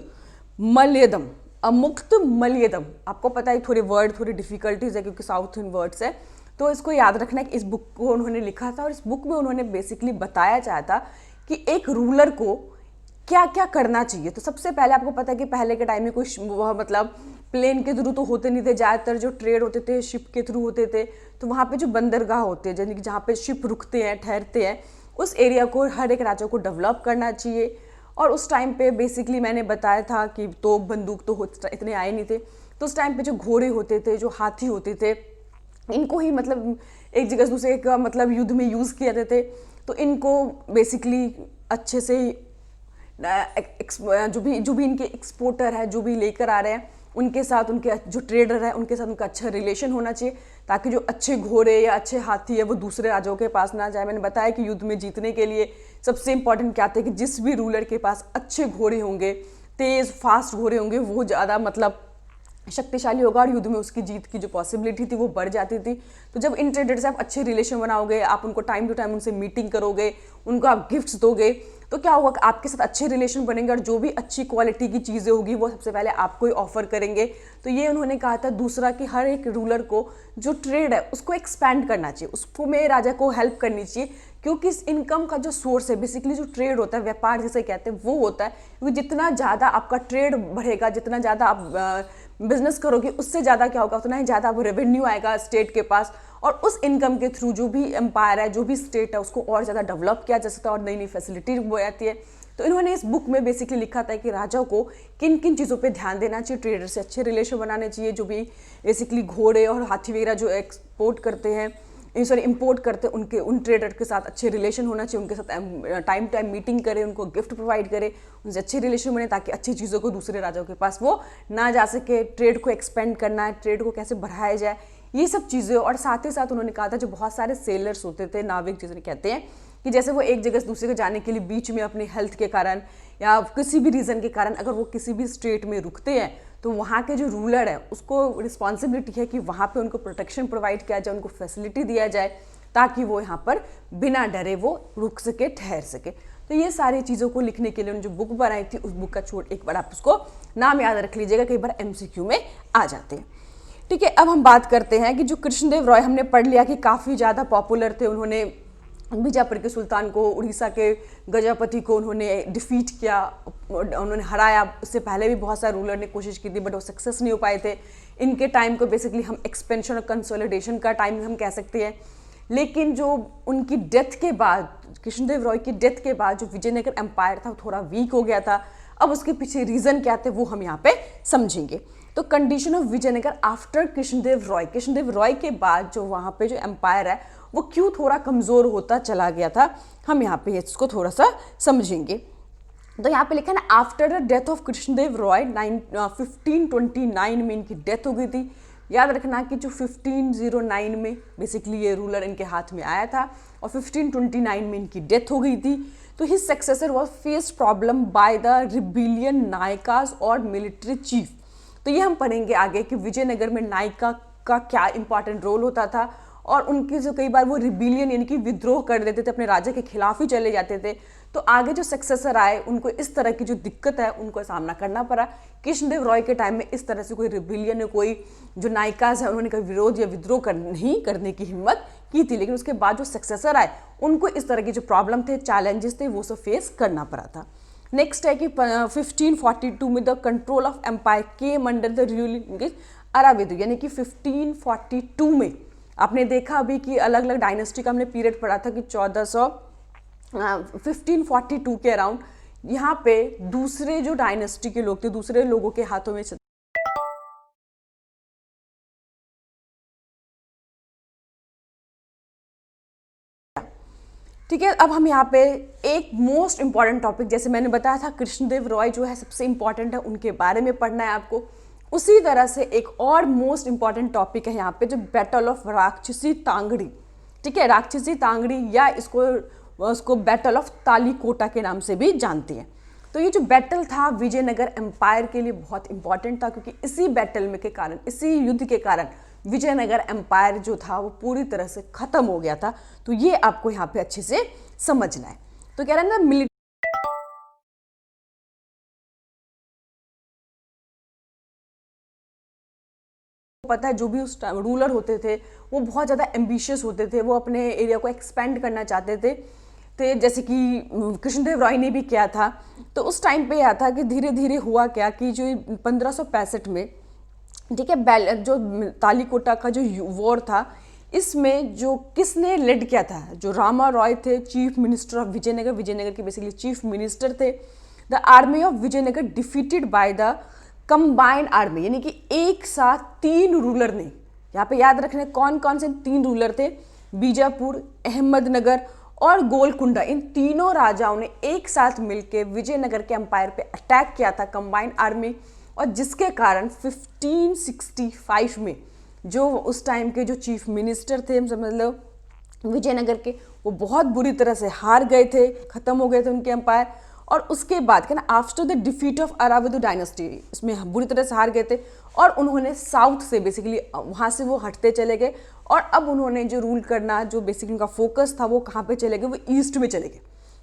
मल्यदम। अमुक्त मल्यदम, आपको पता है थोड़े वर्ड थोड़ी डिफिकल्टीज है क्योंकि साउथ इंडियन वर्ड्स है, तो इसको याद रखना है कि इस बुक को उन्होंने लिखा था। और इस बुक में उन्होंने बेसिकली बताया चाहता कि एक रूलर को क्या क्या करना चाहिए। तो सबसे पहले आपको पता है कि पहले के टाइम में कोई मतलब प्लेन के थ्रू तो होते नहीं थे, ज़्यादातर जो ट्रेड होते थे शिप के थ्रू होते थे। तो वहाँ पे जो बंदरगाह होते हैं, यानी कि जहाँ पे शिप रुकते हैं, ठहरते हैं, उस एरिया को हर एक राजा को डेवलप करना चाहिए। और उस टाइम पे बेसिकली मैंने बताया था कि तो बंदूक तो इतने आए नहीं थे, तो उस टाइम पे जो घोड़े होते थे, जो हाथी होते थे, इनको ही मतलब एक जगह से दूसरे का मतलब युद्ध में यूज़ किए जाते थे। तो इनको बेसिकली अच्छे से जो भी इनके एक्सपोर्टर है, जो भी लेकर आ रहे हैं, उनके साथ, उनके जो ट्रेडर है उनके साथ उनका अच्छा रिलेशन होना चाहिए, ताकि जो अच्छे घोड़े या अच्छे हाथी है वो दूसरे राजाओं के पास ना जाए। मैंने बताया कि युद्ध में जीतने के लिए सबसे इंपॉर्टेंट क्या था कि जिस भी रूलर के पास अच्छे घोड़े होंगे, तेज़ फास्ट घोड़े होंगे, वो ज़्यादा मतलब शक्तिशाली होगा और युद्ध में उसकी जीत की जो पॉसिबिलिटी थी वो बढ़ जाती थी। तो जब इन ट्रेडर से आप अच्छे रिलेशन बनाओगे, आप उनको टाइम टू टाइम उनसे मीटिंग करोगे, उनको आप गिफ्ट्स दोगे, तो क्या होगा, आपके साथ अच्छे रिलेशन बनेंगे और जो भी अच्छी क्वालिटी की चीज़ें होगी वो सबसे पहले आपको ही ऑफर करेंगे। तो ये उन्होंने कहा था। दूसरा कि हर एक रूलर को जो ट्रेड है उसको एक्सपैंड करना चाहिए, उसको में राजा को हेल्प करनी चाहिए, क्योंकि इस इनकम का जो सोर्स है बेसिकली जो ट्रेड होता है, व्यापार जिसे कहते हैं, वो होता है। क्योंकि जितना ज़्यादा आपका ट्रेड बढ़ेगा, जितना ज़्यादा आप बिजनेस करोगे, उससे ज़्यादा क्या होगा, उतना ही ज़्यादा वो रेवेन्यू आएगा स्टेट के पास, और उस इनकम के थ्रू जो भी एम्पायर है, जो भी स्टेट है, उसको और ज़्यादा डेवलप किया जा सकता है और नई नई फैसिलिटी हो जाती है। तो इन्होंने इस बुक में बेसिकली लिखा था कि राजा को किन किन चीज़ों पे ध्यान देना चाहिए, ट्रेडर से अच्छे रिलेशन बनाने चाहिए, जो भी बेसिकली घोड़े और हाथी वगैरह जो एक्सपोर्ट करते हैं, इंपोर्ट करते हैं, उनके उन ट्रेडर के साथ अच्छे रिलेशन होना चाहिए, उनके साथ टाइम टाइम मीटिंग करें, उनको गिफ्ट प्रोवाइड करें, उनसे अच्छे रिलेशन बने, ताकि अच्छी चीज़ों को दूसरे राजाओं के पास वो ना जा सके। ट्रेड को एक्सपेंड करना है, ट्रेड को कैसे बढ़ाया जाए, ये सब चीज़ें। और साथ ही साथ उन्होंने कहा था जो बहुत सारे सेलर्स होते थे, नाविक जिसे कहते हैं, कि जैसे वो एक जगह से दूसरे को जाने के लिए बीच में अपने हेल्थ के कारण या किसी भी रीज़न के कारण अगर वो किसी भी स्टेट में रुकते हैं, तो वहाँ के जो रूलर है उसको रिस्पॉन्सिबिलिटी है कि वहाँ पे उनको प्रोटेक्शन प्रोवाइड किया जाए, उनको फैसिलिटी दिया जाए, ताकि वो यहाँ पर बिना डरे वो रुक सके, ठहर सके। तो ये सारी चीज़ों को लिखने के लिए उन्होंने जो बुक बनाई थी, उस बुक का एक बार आप उसको नाम याद रख लीजिएगा, कई बार MCQ में आ जाते हैं। ठीक है, अब हम बात करते हैं कि जो कृष्णदेव रॉय, हमने पढ़ लिया कि काफ़ी ज़्यादा पॉपुलर थे, उन्होंने बीजापुर के सुल्तान को, उड़ीसा के गजपति को उन्होंने डिफीट किया, उन्होंने हराया। उससे पहले भी बहुत सारे रूलर ने कोशिश की थी बट वो सक्सेस नहीं हो पाए थे। इनके टाइम को बेसिकली हम एक्सपेंशन और कंसोलिडेशन का टाइम हम कह सकते हैं। लेकिन जो उनकी डेथ के बाद, कृष्णदेव रॉय की डेथ के बाद जो विजयनगर एम्पायर था वो थोड़ा वीक हो गया था। अब उसके पीछे रीज़न क्या थे वो हम यहाँ पे समझेंगे। तो condition of Vijayanagar after Krishnadev Roy, Krishnadev Roy के बाद जो वहाँ पे जो एम्पायर है वो क्यों थोड़ा कमज़ोर होता चला गया था, हम यहाँ पे इसको थोड़ा सा समझेंगे। तो यहाँ पे लिखा है ना, after the death of Krishnadev Roy 1529 में इनकी डेथ हो गई थी। याद रखना कि जो 1509 में बेसिकली ये रूलर इनके हाथ में आया था और 1529 में इनकी डेथ हो गई थी। तो his successor was faced problem by the rebellion Nayakas और मिलिट्री चीफ। तो तो ये हम पढ़ेंगे आगे कि विजयनगर में नायिका का क्या इंपॉर्टेंट रोल होता था, और उनके जो कई बार वो रिबिलियन यानी कि विद्रोह कर देते थे, अपने राजा के खिलाफ ही चले जाते थे। तो आगे जो सक्सेसर आए उनको इस तरह की जो दिक्कत है उनको सामना करना पड़ा। कृष्णदेव रॉय के टाइम में इस तरह से कोई रिबिलियन या कोई जो नायिकाज है उन्होंने कभी विरोध या विद्रोह नहीं करने की हिम्मत की थी, लेकिन उसके बाद जो सक्सेसर आए उनको इस तरह के जो प्रॉब्लम थे, चैलेंजेस थे, वो सब फेस करना पड़ा था। नेक्स्ट है कि 1542 में the control of empire came under the ruling Aravidu, यानी कि 1542 में आपने देखा अभी कि अलग अलग डायनेस्टी का हमने पीरियड पढ़ा था कि 1542 के अराउंड यहाँ पे दूसरे जो डायनेस्टी के लोग थे, दूसरे लोगों के हाथों में ठीक है। अब हम यहाँ पे एक मोस्ट इंपॉर्टेंट टॉपिक, जैसे मैंने बताया था कृष्णदेव रॉय जो है सबसे इंपॉर्टेंट है, उनके बारे में पढ़ना है आपको। उसी तरह से एक और मोस्ट इंपॉर्टेंट टॉपिक है यहाँ पे जो बैटल ऑफ राक्षसी तांगड़ी, ठीक है, राक्षसी तांगड़ी या उसको बैटल ऑफ तालीकोटा के नाम से भी जानते हैं। तो ये जो बैटल था विजयनगर एम्पायर के लिए बहुत इंपॉर्टेंट था, क्योंकि इसी बैटल में के कारण, इसी युद्ध के कारण विजयनगर एम्पायर जो था वो पूरी तरह से खत्म हो गया था। तो ये आपको यहाँ पे अच्छे से समझना है। तो कह रहा है ना पता है जो भी उस रूलर होते थे वो बहुत ज़्यादा एम्बिशियस होते थे, वो अपने एरिया को एक्सपेंड करना चाहते थे। तो जैसे कि कृष्णदेव रॉय ने भी किया था। तो उस टाइम पे यह था कि धीरे धीरे हुआ क्या कि जो 1565 में, ठीक है, जो तालीकोटा का जो वॉर था, इसमें जो किसने लीड किया था, जो रामा रॉय थे, chief minister of Vijayanagar, Vijayanagar के बेसिकली चीफ मिनिस्टर थे। The army of Vijayanagar defeated by the combined army, यानी कि एक साथ 3 रूलर ने, यहाँ पे याद रखना कौन कौन से 3 रूलर थे, बीजापुर, अहमदनगर और गोलकुंडा, इन तीनों राजाओं ने एक साथ मिलकर विजयनगर के एम्पायर पे अटैक किया था, कंबाइंड आर्मी। और जिसके कारण 1565 में जो उस टाइम के जो चीफ मिनिस्टर थे, समझ लो विजयनगर के, वो बहुत बुरी तरह से हार गए थे, खत्म हो गए थे उनके एम्पायर। और उसके बाद क्या ना, after the defeat of Aravidu dynasty, इसमें बुरी तरह से हार गए थे और उन्होंने साउथ से बेसिकली वहाँ से वो हटते चले गए। और अब उन्होंने जो रूल करना, जो बेसिकली उनका फोकस था वो कहाँ पे चले गए, वो ईस्ट में चले गए,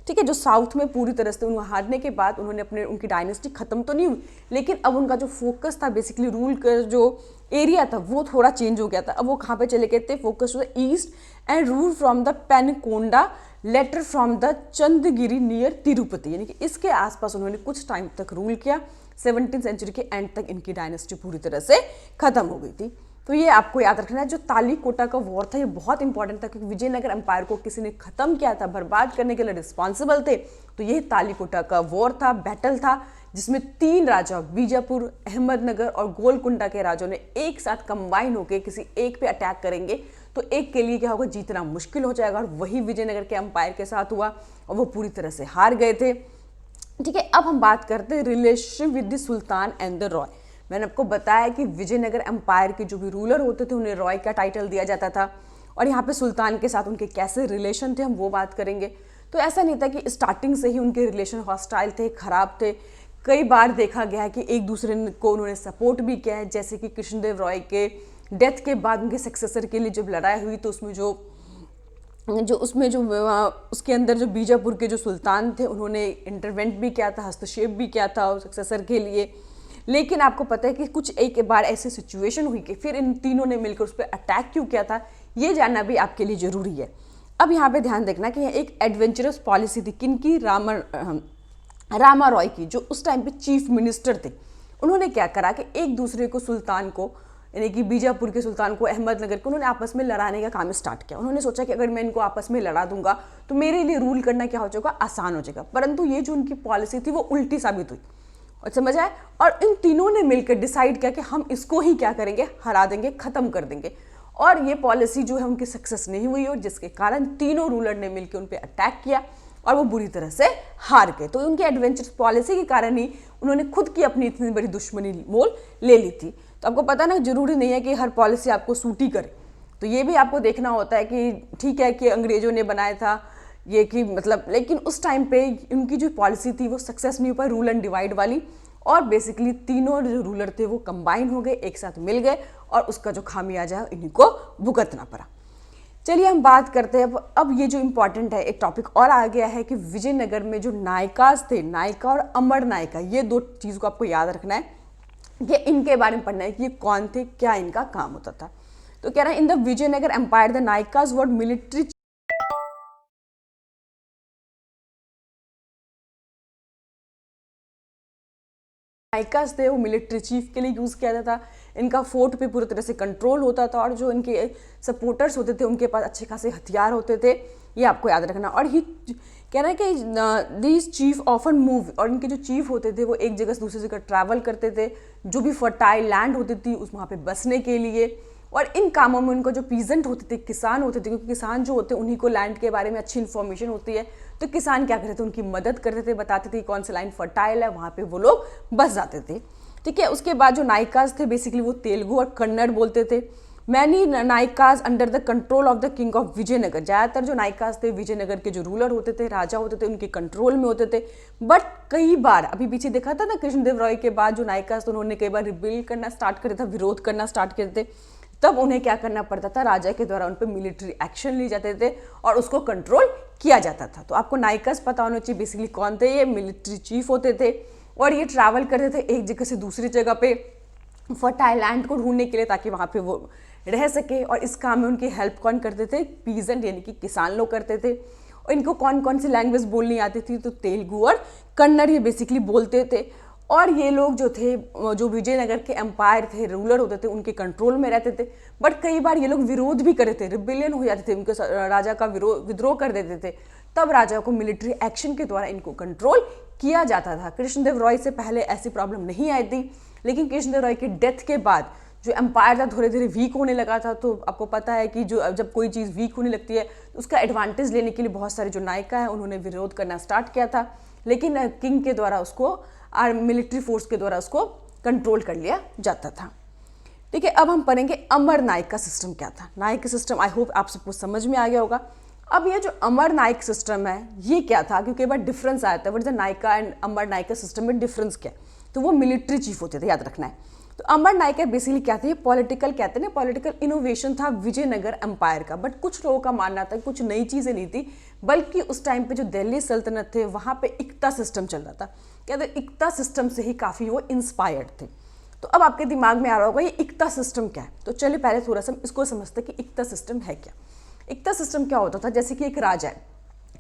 ठीक है। जो साउथ में पूरी तरह से उन्हें हारने के बाद उन्होंने उनकी डायनेस्टी खत्म तो नहीं हुई, लेकिन अब उनका जो फोकस था बेसिकली रूल का जो एरिया था वो थोड़ा चेंज हो गया था। अब वो कहाँ पे चले गए थे, focus to the east and rule from the Penukonda later from the Chandragiri near Tirupati, यानी कि इसके आसपास उन्होंने कुछ टाइम तक रूल किया। 17वीं सेंचुरी के एंड तक इनकी डायनेस्टी पूरी तरह से खत्म हो गई थी। तो ये आपको याद रखना है। जो तालीकोटा का वॉर था ये बहुत इंपॉर्टेंट था, क्योंकि विजयनगर एम्पायर को किसी ने खत्म किया था, बर्बाद करने के लिए रिस्पॉन्सिबल थे। तो ये तालीकोटा का वॉर था, बैटल था, जिसमें 3 राजा बीजापुर, अहमदनगर और गोलकुंडा के राजाओं ने एक साथ कंबाइन होकर किसी एक पे अटैक करेंगे तो एक के लिए क्या होगा, जीतना मुश्किल हो जाएगा। और वही विजयनगर के एम्पायर के साथ हुआ और वो पूरी तरह से हार गए थे, ठीक है। अब हम बात करते हैं relation with the sultan and the Roy. मैंने आपको बताया कि विजयनगर एम्पायर के जो भी रूलर होते थे उन्हें रॉय का टाइटल दिया जाता था, और यहाँ पे सुल्तान के साथ उनके कैसे रिलेशन थे हम वो बात करेंगे। तो ऐसा नहीं था कि स्टार्टिंग से ही उनके रिलेशन हॉस्टाइल थे, खराब थे। कई बार देखा गया है कि एक दूसरे को उन्होंने सपोर्ट भी किया है, जैसे कि कृष्णदेव रॉय के डेथ के बाद उनके सक्सेसर के लिए जब लड़ाई हुई तो उसके अंदर जो बीजापुर के जो सुल्तान थे उन्होंने इंटरवेंट भी किया था, हस्तक्षेप भी किया था सक्सेसर के लिए। लेकिन आपको पता है कि कुछ एक बार ऐसी सिचुएशन हुई कि फिर इन तीनों ने मिलकर उस पर अटैक क्यों किया था, ये जानना भी आपके लिए ज़रूरी है। अब यहाँ पे ध्यान देखना कि एक एडवेंचरस पॉलिसी थी किनकी, रामा रॉय की, जो उस टाइम पे चीफ मिनिस्टर थे। उन्होंने क्या करा कि एक दूसरे को, सुल्तान को, यानी कि बीजापुर के सुल्तान को, अहमदनगर को, उन्होंने आपस में लड़ाने का काम स्टार्ट किया। उन्होंने सोचा कि अगर मैं इनको आपस में लड़ा दूंगा तो मेरे लिए रूल करना क्या हो जाएगा, आसान हो जाएगा। परंतु ये जो उनकी पॉलिसी थी वो उल्टी साबित हुई, और समझ आए। और इन तीनों ने मिलकर डिसाइड किया कि हम इसको ही क्या करेंगे, हरा देंगे, खत्म कर देंगे। और ये पॉलिसी जो है उनकी सक्सेस नहीं हुई, और जिसके कारण तीनों रूलर ने मिलकर उन पर अटैक किया और वो बुरी तरह से हार गए। तो उनके एडवेंचरस पॉलिसी के कारण ही उन्होंने खुद की अपनी इतनी बड़ी दुश्मनी मोल ले ली थी। तो आपको पता ना, जरूरी नहीं है कि हर पॉलिसी आपको सूट ही करे। तो ये भी आपको देखना होता है कि ठीक है कि अंग्रेजों ने बनाया था ये कि मतलब, लेकिन उस टाइम पे उनकी जो पॉलिसी थी वो सक्सेस नहीं हो पाई, रूल एंड डिवाइड वाली। और बेसिकली तीनों जो रूलर थे वो कंबाइन हो गए, एक साथ मिल गए और उसका जो खामियाजा है इन्हीं को भुगतना पड़ा। चलिए हम बात करते हैं अब ये जो इम्पॉर्टेंट है, एक टॉपिक और आ गया है कि विजयनगर में जो नायकाज थे, नायिका और अमर नायिका, ये दो चीज़ को आपको याद रखना है कि इनके बारे में पढ़ना है कि ये कौन थे, क्या इनका काम होता था। तो कह रहा है in the Vijayanagara empire the Nayakas were military Nayakas थे वो मिलिट्री चीफ के लिए यूज़ किया जाता था। इनका फोर्ट पे पूरी तरह से कंट्रोल होता था और जो इनके सपोर्टर्स होते थे उनके पास अच्छे खासे हथियार होते थे, ये आपको याद रखना। और ही कह रहा है कि दीज चीफ ऑफन मूव, और इनके जो चीफ होते थे वो एक जगह से दूसरी जगह ट्रैवल करते थे, जो भी फर्टाइल लैंड होती थी उस वहाँ पे बसने के लिए। और इन कामों में उनको जो पीजेंट होते थे, किसान होते थे, क्योंकि किसान जो होते हैं उन्हीं को लैंड के बारे में अच्छी इन्फॉर्मेशन होती है, तो किसान क्या करते थे, उनकी मदद करते थे, बताते थे कौन सा लाइन फर्टाइल है, वहाँ पे वो लोग बस जाते थे। ठीक है, उसके बाद जो नायिकाज थे बेसिकली वो तेलुगु और कन्नड़ बोलते थे। Many Nayakas under the control of the king of Vijayanagara, ज़्यादातर जो नायिकाज थे विजयनगर के जो रूलर होते थे, राजा होते थे, उनके कंट्रोल में होते थे। बट कई बार अभी पीछे देखा था ना, कृष्णदेव राय के बाद जो नायिकाज थे उन्होंने कई बार रिबिल करना स्टार्ट कर दिया था, विरोध करना स्टार्ट कर थे, तब उन्हें क्या करना पड़ता था, राजा के द्वारा उन पर मिलिट्री एक्शन लिए जाते थे और उसको कंट्रोल किया जाता था। तो आपको नायिकाज पता होना चाहिए बेसिकली कौन थे, ये मिलिट्री चीफ होते थे और ये ट्रैवल करते थे एक जगह से दूसरी जगह पे फर्टाइल लैंड को ढूंढने के लिए, ताकि वहाँ पे वो रह सके। और इस काम में उनकी हेल्प कौन करते थे, पीजेंट यानी कि किसान लोग करते थे। और इनको कौन कौन सी लैंग्वेज बोलनी आती थी, तो तेलुगु और कन्नड़ ये बेसिकली बोलते थे। और ये लोग जो थे, जो विजयनगर के एम्पायर थे, रूलर होते थे, उनके कंट्रोल में रहते थे। बट कई बार ये लोग विरोध भी करते थे, रिबिलियन हो जाते थे, उनके राजा का विद्रोह कर देते थे, तब राजा को मिलिट्री एक्शन के द्वारा इनको कंट्रोल किया जाता था। कृष्णदेव रॉय से पहले ऐसी प्रॉब्लम नहीं आई थी, लेकिन कृष्णदेव रॉय की डेथ के बाद जो एम्पायर था धीरे धीरे वीक होने लगा था। तो आपको पता है कि जो जब कोई चीज़ वीक होने लगती है तो उसका एडवांटेज लेने के लिए बहुत सारे जो नायिका है उन्होंने विरोध करना स्टार्ट किया था, लेकिन किंग के द्वारा उसको मिलिट्री फोर्स के द्वारा उसको कंट्रोल कर लिया जाता था। ठीक है, अब हम पढ़ेंगे अमर नायक का सिस्टम क्या था। नायक का सिस्टम आई होप आप सबको समझ में आ गया होगा। अब ये जो अमर नायक सिस्टम है ये क्या था, क्योंकि एक बार डिफरेंस आया था, व्हाट इज द नायिका एंड अमर नायक सिस्टम में डिफरेंस क्या है, तो वो मिलिट्री चीफ होते थे, याद रखना है। तो अमर नायक बेसिकली क्या था, ये पॉलिटिकल कहते हैं ना, पॉलिटिकल इनोवेशन था विजयनगर एम्पायर का। बट कुछ लोगों का मानना था कुछ नई चीज़ें नहीं थी, बल्कि उस टाइम पे जो दिल्ली सल्तनत थे वहाँ पे इक्ता सिस्टम चल रहा था। कहते हैं इक्ता सिस्टम से ही काफ़ी वो इंस्पायर्ड थे। तो अब आपके दिमाग में आ रहा होगा ये इक्ता सिस्टम क्या है, तो चलिए पहले थोड़ा सा इसको समझते हैं कि इक्ता सिस्टम है क्या। इक्ता सिस्टम क्या होता था, जैसे कि एक राजा है,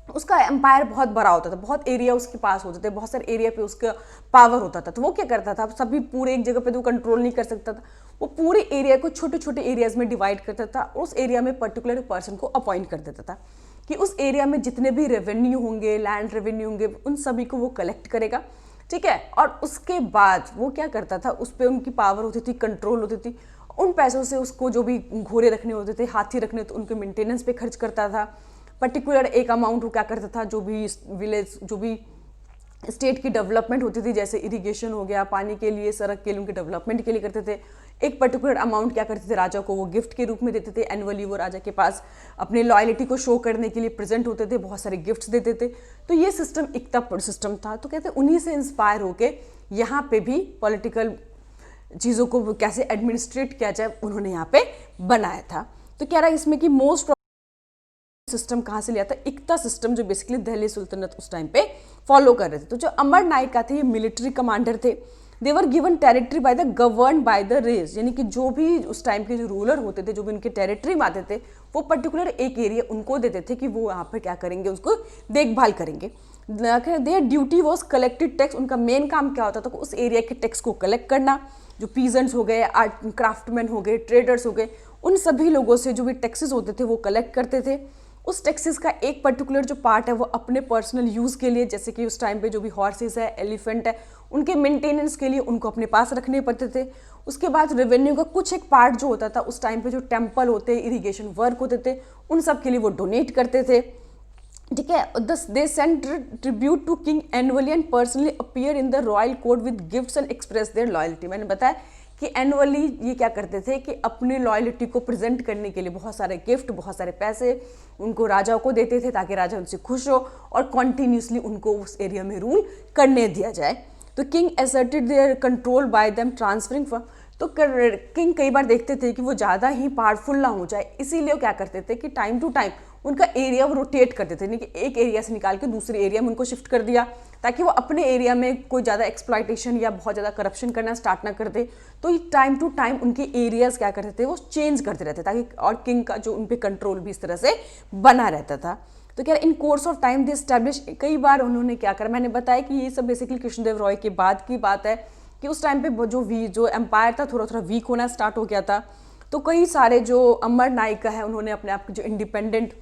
उसका एम्पायर बहुत बड़ा होता था, बहुत एरिया उसके पास होते थे, बहुत सारे एरिया पे उसका पावर होता था। तो वो क्या करता था, सभी पूरे एक जगह पे तो कंट्रोल नहीं कर सकता था, वो पूरे एरिया को छोटे छोटे एरियाज में डिवाइड करता था। उस एरिया में पर्टिकुलर पर्सन को अपॉइंट कर देता था कि उस एरिया में जितने भी रेवेन्यू होंगे, लैंड रेवेन्यू होंगे, उन सभी को वो कलेक्ट करेगा। ठीक है, और उसके बाद वो क्या करता था, उस पर उनकी पावर होती थी, कंट्रोल होती थी। उन पैसों से उसको जो भी घोड़े रखने होते थे, हाथी रखने, तो उनके मेंटेनेंस पे खर्च करता था। पर्टिकुलर एक अमाउंट वो क्या करता था, जो भी विलेज, जो भी स्टेट की डेवलपमेंट होती थी, जैसे इरिगेशन हो गया, पानी के लिए, सड़क के लिए, उनके डेवलपमेंट के लिए करते थे। एक पर्टिकुलर अमाउंट क्या करते थे, राजा को वो गिफ्ट के रूप में देते थे। एनुअली वो राजा के पास अपने लॉयल्टी को शो करने के लिए प्रेजेंट होते थे, बहुत सारे गिफ्ट्स देते थे। तो ये सिस्टम इक्ता सिस्टम था। तो कहते हैं उन्हीं से इंस्पायर होके यहाँ पे भी पॉलिटिकल चीज़ों को कैसे एडमिनिस्ट्रेट किया जाए उन्होंने यहाँ पे बनाया था। तो कह रहा है इसमें कि मोस्ट सिस्टम कहाँ से लिया था, इक्ता सिस्टम, जो बेसिकली दिल्ली सुल्तनत उस टाइम पे फॉलो कर रहे थे। तो जो अमर नायिका थे ये मिलिट्री कमांडर थे। They were given territory by the govern by the race, यानी कि जो भी उस टाइम के जो रूलर होते थे, जो भी उनके टेरिटरी में आते थे, वो पर्टिकुलर एक एरिया उनको देते थे कि वो यहाँ पर क्या करेंगे, उसको देखभाल करेंगे। There duty was collected tax, उनका मेन काम क्या होता था, तो उस एरिया के टैक्स को कलेक्ट करना। जो पीजेंट्स हो गए, आर्ट क्राफ्टमैन हो गए, ट्रेडर्स हो गए, उन सभी लोगों से जो भी टैक्सेस होते थे वो कलेक्ट करते थे। उस टैक्सेस का एक पर्टिकुलर जो पार्ट है वो अपने पर्सनल यूज़ के लिए, जैसे कि उस टाइम पे जो भी हॉर्सेस है, एलिफेंट है, उनके मेंटेनेंस के लिए उनको अपने पास रखने पड़ते थे। उसके बाद रेवेन्यू का कुछ एक पार्ट जो होता था, उस टाइम पे जो टेम्पल होते, इरिगेशन वर्क होते थे, उन सब के लिए वो डोनेट करते थे। ठीक है, they send tribute to king annually and personally appear in the royal court with gifts and express their loyalty. मैंने बताया कि एनुअली ये क्या करते थे कि अपनी लॉयल्टी को प्रेजेंट करने के लिए बहुत सारे गिफ्ट, बहुत सारे पैसे उनको राजा को देते थे, ताकि राजा उनसे खुश हो और कॉन्टीन्यूसली उनको उस एरिया में रूल करने दिया जाए। तो king asserted their control by them transferring from, तो किंग कई बार देखते थे कि वो ज़्यादा ही पावरफुल ना हो जाए, इसीलिए वो क्या करते थे कि टाइम टू टाइम उनका एरिया वो रोटेट करते थे, यानी कि एक एरिया से निकाल के दूसरे एरिया में उनको शिफ्ट कर दिया, ताकि वो अपने एरिया में कोई ज़्यादा एक्सप्लॉइटेशन या बहुत ज़्यादा करप्शन करना स्टार्ट ना कर दे। तो ये टाइम टू टाइम उनके एरियाज़ क्या करते थे, वो चेंज करते रहते, ताकि और किंग का जो उन पर कंट्रोल भी इस तरह से बना रहता था। तो क्या in course of time they establish, कई बार उन्होंने क्या करा, मैंने बताया कि ये सब बेसिकली कृष्णदेव रॉय के बाद की बात है कि उस टाइम पे जो एम्पायर था थोड़ा थोड़ा वीक होना स्टार्ट हो गया था। तो कई सारे जो अमर नायिका है उन्होंने अपने आप की जो इंडिपेंडेंट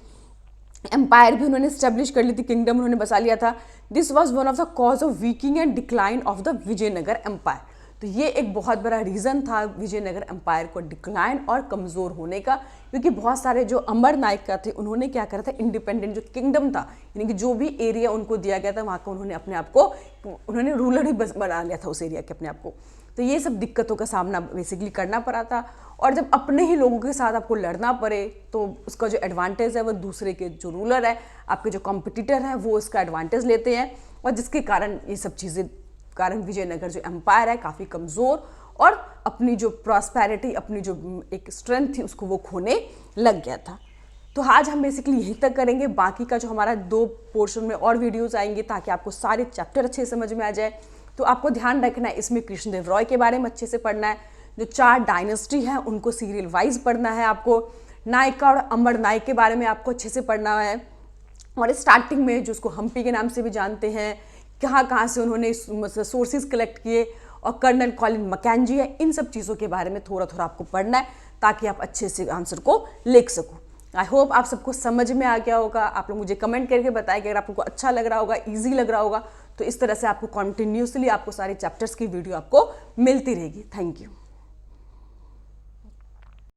एम्पायर भी उन्होंने स्टैब्लिश कर ली थी, किंगडम उन्होंने बसा लिया था। This was one of the cause of weakening and decline of the Vijayanagara empire. तो ये एक बहुत बड़ा रीज़न था विजयनगर एम्पायर को डिक्लाइन और कमज़ोर होने का, क्योंकि बहुत सारे जो अमर नायिका थे उन्होंने क्या करा था, इंडिपेंडेंट जो किंगडम था, यानी कि जो भी एरिया उनको दिया गया था वहाँ का उन्होंने अपने आप को उन्होंने रूलर ही बना लिया था उस एरिया के अपने आप को। तो ये सब दिक्कतों का सामना बेसिकली करना पड़ा था। और जब अपने ही लोगों के साथ आपको लड़ना पड़े तो उसका जो एडवांटेज है वो दूसरे के जो रूलर है, आपके जो कॉम्पिटिटर हैं, वो उसका एडवांटेज लेते हैं, और जिसके कारण ये सब चीज़ें कारण विजयनगर जो एम्पायर है काफ़ी कमज़ोर और अपनी जो प्रॉस्पेरिटी, अपनी जो एक स्ट्रेंथ थी उसको वो खोने लग गया था। तो आज हम बेसिकली यहीं तक करेंगे, बाकी का जो हमारा 2 पोर्शन में और वीडियोस आएंगे ताकि आपको सारे चैप्टर अच्छे समझ में आ जाए। तो आपको ध्यान रखना है, इसमें कृष्णदेव रॉय के बारे में अच्छे से पढ़ना है, जो 4 डायनेस्टी हैं उनको सीरियल वाइज पढ़ना है, आपको नायका और अमर नायक के बारे में आपको अच्छे से पढ़ना है, और स्टार्टिंग में जो उसको हम्पी के नाम से भी जानते हैं, कहाँ से उन्होंने सोर्सेज कलेक्ट किए, और कर्नल कॉलिन मैकेंजी है, इन सब चीज़ों के बारे में थोड़ा थोड़ा आपको पढ़ना है ताकि आप अच्छे से आंसर को लिख सको। आई होप आप सबको समझ में आ गया होगा। आप लोग मुझे कमेंट करके बताएं कि अगर आपको अच्छा लग रहा होगा, ईजी लग रहा होगा, तो इस तरह से आपको कॉन्टिन्यूसली आपको सारे चैप्टर्स की वीडियो आपको मिलती रहेगी। Thank you.